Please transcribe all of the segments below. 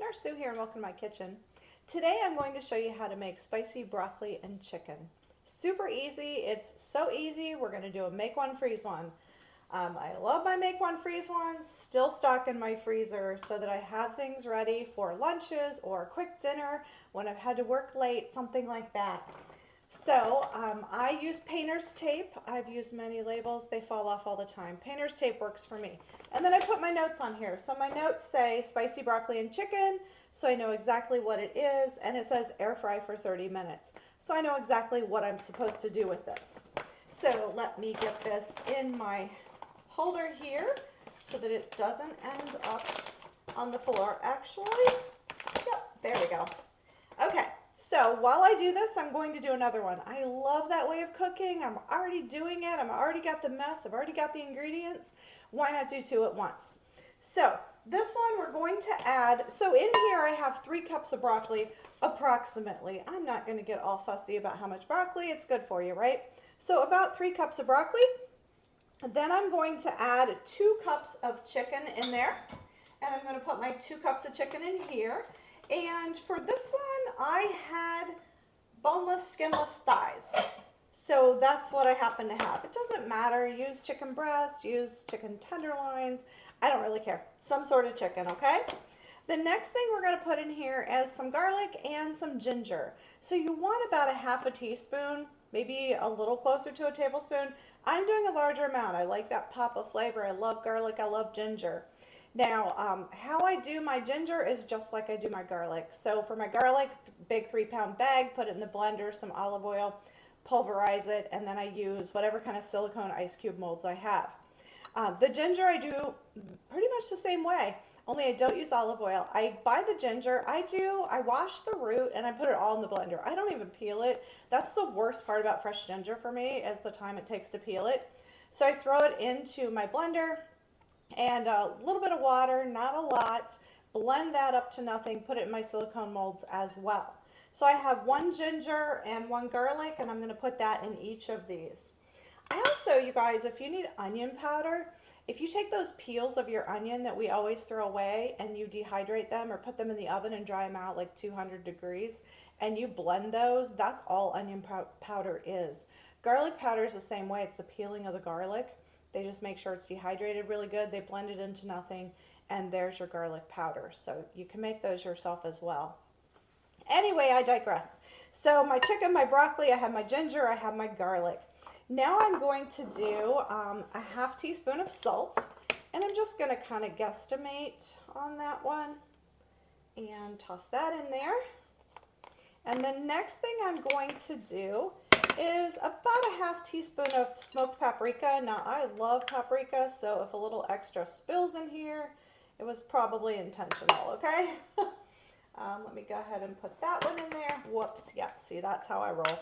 Nurse Sue here and welcome to my kitchen. Today I'm going to show you how to make spicy broccoli and chicken. Super easy. It's so easy. We're going to do a make one, freeze one. I love my make one, freeze ones. Still stock in my freezer so that I have things ready for lunches or a quick dinner when I've had to work late, something like that. So I use painter's tape. I've used many labels. They fall off all the time. Painter's tape works for me. And then I put my notes on here. So my notes say spicy broccoli and chicken, so I know exactly what it is. And it says air fry for 30 minutes. So I know exactly what I'm supposed to do with this. So let me get this in my holder here so that it doesn't end up on the floor. Actually, yep, there we go. Okay. So while I do this, I'm going to do another one. I love that way of cooking. I'm already doing it. I've already got the mess. I've already got the ingredients. Why not do two at once? So this one we're going to add, so in here I have 3 cups of broccoli approximately. I'm not going to get all fussy about how much broccoli. It's good for you, right? So about 3 cups of broccoli. Then I'm going to add 2 cups of chicken in there. And I'm going to put my 2 cups of chicken in here. And for this one, I had boneless, skinless thighs. So that's what I happen to have. It doesn't matter. Use chicken breast, use chicken tenderloins. I don't really care. Some sort of chicken, okay? The next thing we're going to put in here is some garlic and some ginger. So you want about a half a teaspoon, maybe a little closer to a tablespoon. I'm doing a larger amount. I like that pop of flavor. I love garlic. I love ginger. Now, how I do my ginger is just like I do my garlic. So for my garlic, big 3-pound bag, put it in the blender, some olive oil, pulverize it, and then I use whatever kind of silicone ice cube molds I have. The ginger I do pretty much the same way, only I don't use olive oil. I buy the ginger, I wash the root and I put it all in the blender. I don't even peel it. That's the worst part about fresh ginger for me, is the time it takes to peel it. So I throw it into my blender, and a little bit of water, not a lot. Blend that up to nothing. Put it in my silicone molds as well. So I have 1 ginger and 1 garlic, and I'm going to put that in each of these. I also, you guys, if you need onion powder, if you take those peels of your onion that we always throw away and you dehydrate them or put them in the oven and dry them out like 200 degrees and you blend those, that's all onion powder is. Garlic powder is the same way. It's the peeling of the garlic. They just make sure it's dehydrated really good. They blend it into nothing, and there's your garlic powder. So you can make those yourself as well. Anyway, I digress. So my chicken, my broccoli, I have my ginger, I have my garlic. Now I'm going to do a half teaspoon of salt, and I'm just going to kind of guesstimate on that one and toss that in there. And the next thing I'm going to do is about a half teaspoon of smoked paprika. Now I love paprika, so if a little extra spills in here, it was probably intentional, okay? Let me go ahead and put that one in there. Whoops, yep, see, that's how I roll.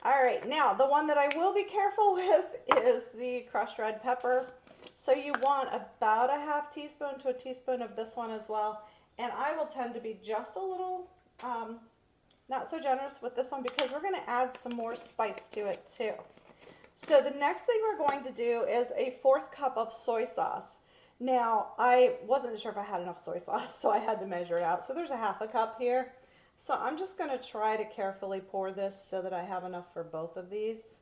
All right, now the one that I will be careful with is the crushed red pepper. So you want about a half teaspoon to a teaspoon of this one as well. And I will tend to be just a little not so generous with this one because we're going to add some more spice to it too. So the next thing we're going to do is a 4th cup of soy sauce. Now, I wasn't sure if I had enough soy sauce, so I had to measure it out. So there's a half a cup here. So I'm just going to try to carefully pour this so that I have enough for both of these.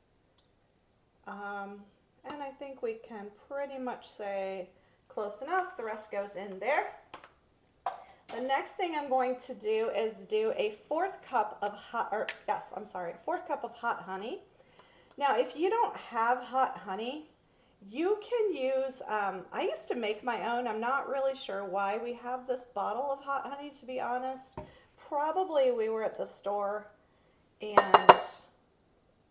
And I think we can pretty much say close enough. The rest goes in there. The next thing I'm going to do is do a 4th cup of hot 4th cup of hot honey. Now, if you don't have hot honey, you can use, I used to make my own. I'm not really sure why we have this bottle of hot honey, to be honest. Probably we were at the store and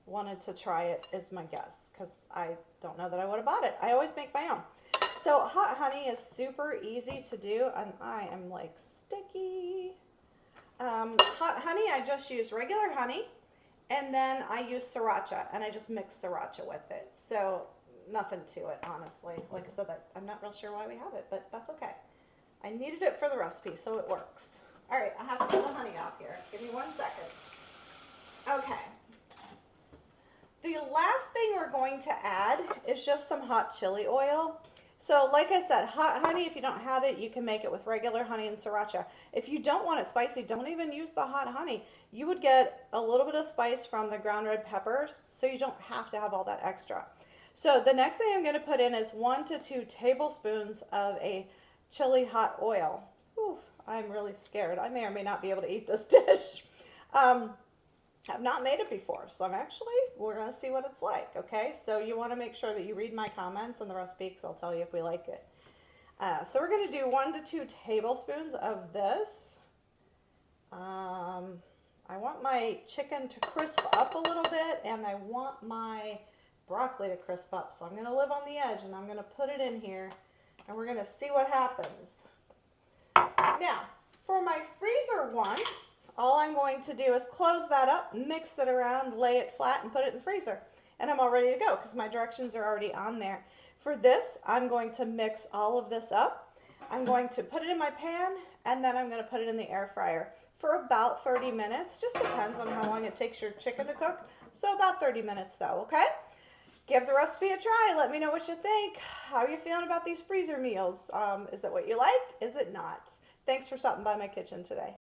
wanted to try it is my guess, because I don't know that I would have bought it. I always make my own. So hot honey is super easy to do, and I am like sticky. Hot honey, I just use regular honey, and then I use sriracha, and I just mix sriracha with it. So nothing to it, honestly. Like I said, I'm not real sure why we have it, but that's okay. I needed it for the recipe, so it works. All right, I have to pull the honey off here. Give me 1 second. Okay. The last thing we're going to add is just some hot chili oil. So like I said, hot honey, if you don't have it, you can make it with regular honey and sriracha. If you don't want it spicy, don't even use the hot honey. You would get a little bit of spice from the ground red peppers, so you don't have to have all that extra. So the next thing I'm going to put in is 1 to 2 tablespoons of a chili hot oil. Whew, I'm really scared. I may or may not be able to eat this dish. I've not made it before, so we're going to see what it's like, okay? So you want to make sure that you read my comments and the recipe because I'll tell you if we like it. So we're going to do 1 to 2 tablespoons of this. I want my chicken to crisp up a little bit, and I want my broccoli to crisp up. So I'm going to live on the edge, and I'm going to put it in here, and we're going to see what happens. Now, for my freezer one, all I'm going to do is close that up, mix it around, lay it flat, and put it in the freezer. And I'm all ready to go because my directions are already on there. For this, I'm going to mix all of this up. I'm going to put it in my pan, and then I'm going to put it in the air fryer for about 30 minutes. Just depends on how long it takes your chicken to cook. So about 30 minutes though, okay? Give the recipe a try. Let me know what you think. How are you feeling about these freezer meals? Is it what you like? Is it not? Thanks for stopping by my kitchen today.